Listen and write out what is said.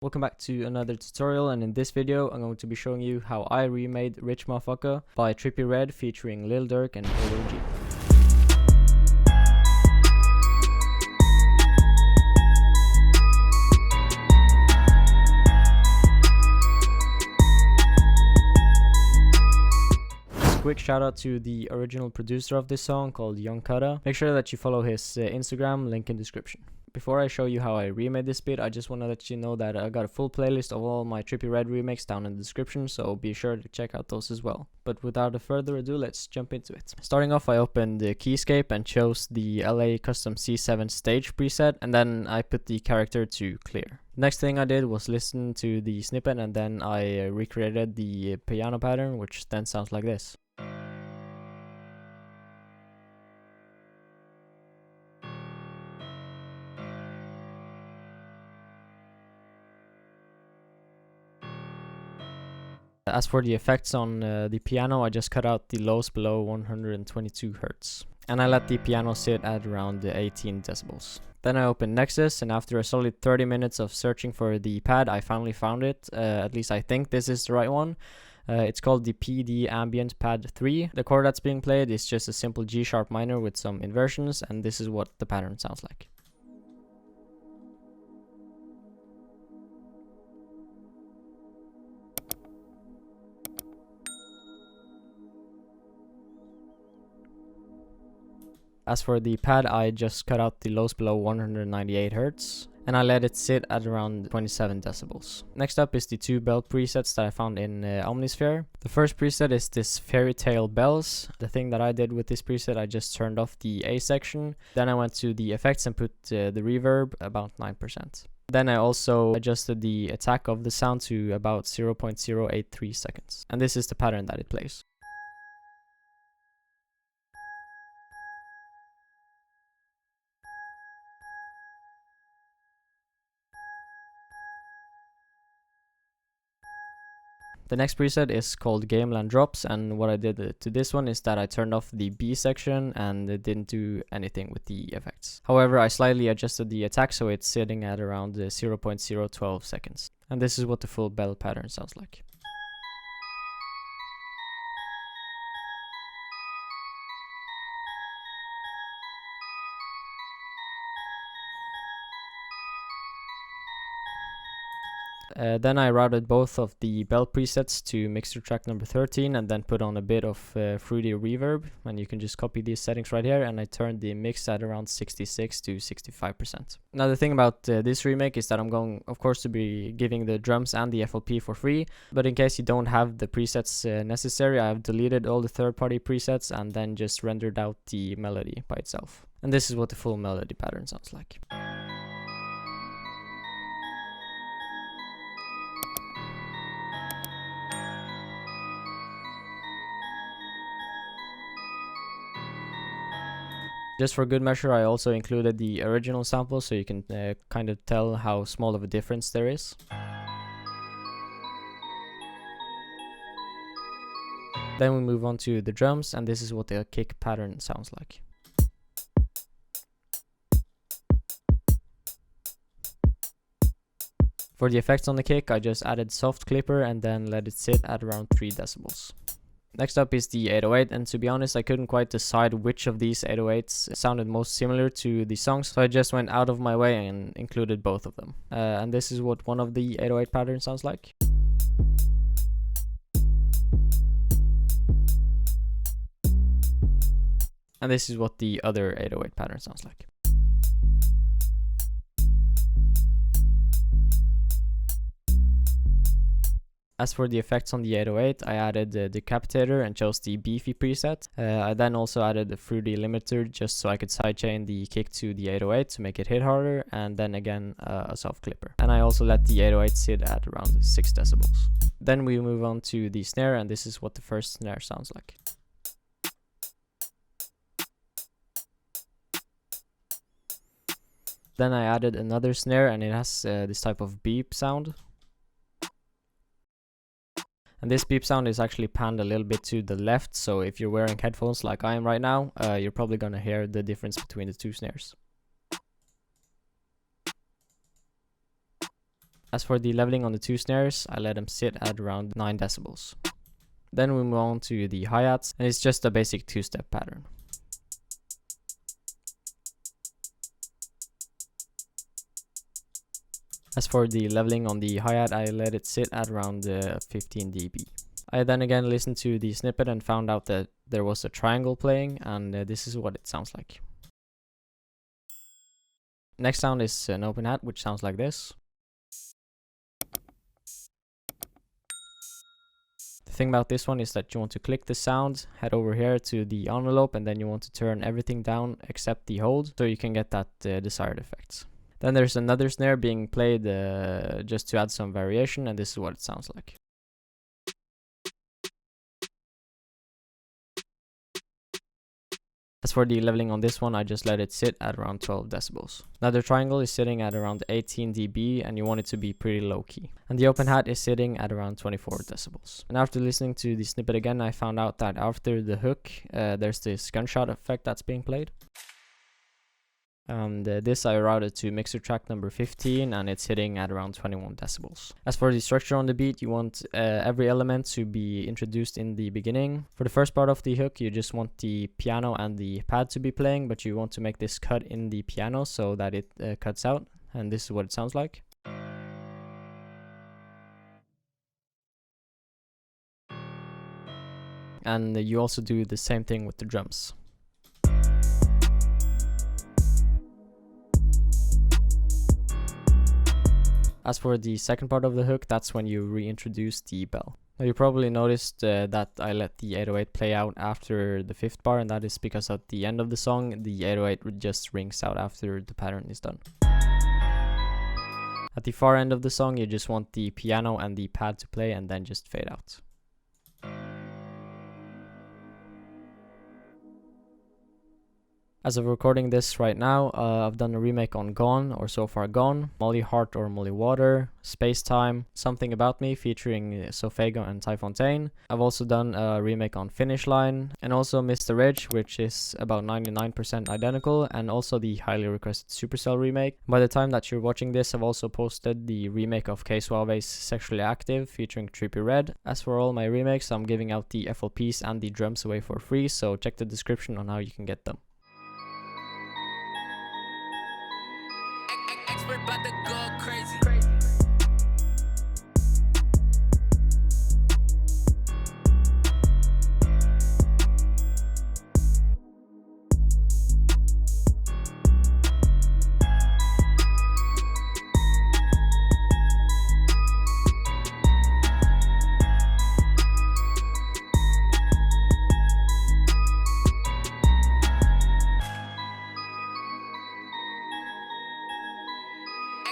Welcome back to another tutorial, and in this video I'm going to be showing you how I remade Rich Motherfucker by Trippie Redd featuring Lil Durk and Polo. Quick shout out to the original producer of this song called Youngcutta. Make sure that you follow his Instagram, link in description. Before I show you how I remade this beat, I just want to let you know that I got a full playlist of all my Trippie Redd remakes down in the description, so be sure to check out those as well. But without further ado, let's jump into it. Starting off, I opened the Keyscape and chose the LA Custom C7 stage preset, and then I put the character to clear. Next thing I did was listen to the snippet, and then I recreated the piano pattern, which then sounds like this. As for the effects on the piano, I just cut out the lows below 122 Hz. And I let the piano sit at around 18 decibels. Then I opened Nexus, and after a solid 30 minutes of searching for the pad, I finally found it. At least I think this is the right one. It's called the PD Ambient Pad 3. The chord that's being played is just a simple G sharp minor with some inversions, and this is what the pattern sounds like. As for the pad, I just cut out the lows below 198 Hz, and I let it sit at around 27 decibels. Next up is the two bell presets that I found in Omnisphere. The first preset is this Fairy Tale Bells. The thing that I did with this preset, I just turned off the A section. Then I went to the effects and put the reverb about 9%. Then I also adjusted the attack of the sound to about 0.083 seconds. And this is the pattern that it plays. The next preset is called Gameland Drops, and what I did to this one is that I turned off the B section and it didn't do anything with the effects. However, I slightly adjusted the attack so it's sitting at around 0.012 seconds. And this is what the full bell pattern sounds like. Then I routed both of the bell presets to mixer track number 13 and then put on a bit of fruity reverb, and you can just copy these settings right here, and I turned the mix at around 66 to 65%. Now the thing about this remake is that I'm going, of course, to be giving the drums and the FLP for free, but in case you don't have the presets necessary, I have deleted all the third-party presets and then just rendered out the melody by itself. And this is what the full melody pattern sounds like. Just for good measure, I also included the original sample so you can kind of tell how small of a difference there is. Then we move on to the drums, and this is what the kick pattern sounds like. For the effects on the kick, I just added soft clipper and then let it sit at around 3 decibels. Next up is the 808, and to be honest, I couldn't quite decide which of these 808s sounded most similar to the songs, so I just went out of my way and included both of them. And this is what one of the 808 patterns sounds like. And this is what the other 808 pattern sounds like. As for the effects on the 808, I added the decapitator and chose the beefy preset. I then also added a fruity limiter just so I could sidechain the kick to the 808 to make it hit harder, and then again a soft clipper. And I also let the 808 sit at around 6 decibels. Then we move on to the snare, and this is what the first snare sounds like. Then I added another snare, and it has this type of beep sound. And this beep sound is actually panned a little bit to the left, so if you're wearing headphones like I am right now, you're probably gonna hear the difference between the two snares. As for the leveling on the two snares, I let them sit at around 9 decibels. Then we move on to the hi-hats, and it's just a basic 2-step pattern. As for the leveling on the hi-hat, I let it sit at around 15 dB. I then again listened to the snippet and found out that there was a triangle playing, and this is what it sounds like. Next sound is an open hat, which sounds like this. The thing about this one is that you want to click the sound, head over here to the envelope, and then you want to turn everything down except the hold, so you can get that desired effect. Then there's another snare being played just to add some variation, and this is what it sounds like. As for the leveling on this one, I just let it sit at around 12 decibels. Now the triangle is sitting at around 18 dB, and you want it to be pretty low key. And the open hat is sitting at around 24 decibels. And after listening to the snippet again, I found out that after the hook, there's this gunshot effect that's being played. And this I routed to mixer track number 15, and it's hitting at around 21 decibels. As for the structure on the beat, you want every element to be introduced in the beginning. For the first part of the hook, you just want the piano and the pad to be playing, but you want to make this cut in the piano so that it cuts out, and this is what it sounds like. And you also do the same thing with the drums. As for the second part of the hook, that's when you reintroduce the bell. Now you probably noticed that I let the 808 play out after the 5th bar, and that is because at the end of the song, the 808 just rings out after the pattern is done. At the far end of the song, you just want the piano and the pad to play and then just fade out. As of recording this right now, I've done a remake on Gone or So Far Gone, Molly Heart or Molly Water, Space Time, Something About Me featuring Sofego and Ty Fontaine. I've also done a remake on Finish Line, and also Mr. Ridge, which is about 99% identical, and also the highly requested Supercell remake. By the time that you're watching this, I've also posted the remake of K Suave's Sexually Active featuring Trippie Redd. As for all my remakes, I'm giving out the FLPs and the drums away for free, so check the description on how you can get them.